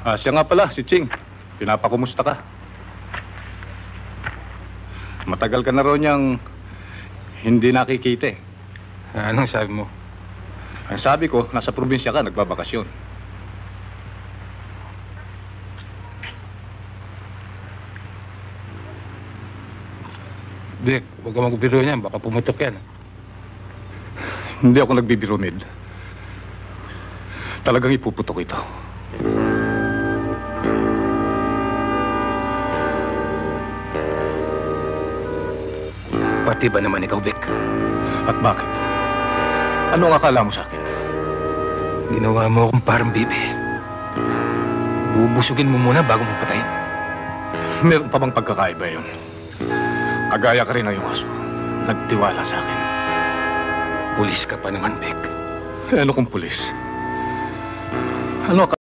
Siya nga pala, si Ching. Pinapakumusta ka? Matagal ka na raw niyang hindi nakikita eh. Anong sabi mo? Ang sabi ko, nasa probinsya ka, nagbabakasyon. Dick, huwag ka magbiro niyan. Baka pumutok yan. Hindi ako nagbibiro, Ned. Talagang ipuputok ito. Pati ba naman ikaw, Vic? At bakit? Ano ang akala mo sa akin? Ginawa mo akong parang bibi. Bubusugin mo muna bago mo patayin. Meron pa bang pagkakaiba yun? Kagaya ka rin ng iyong aso. Nagtiwala sa akin. Pulis ka pa naman, Vic. Ano kung pulis? Ano ka?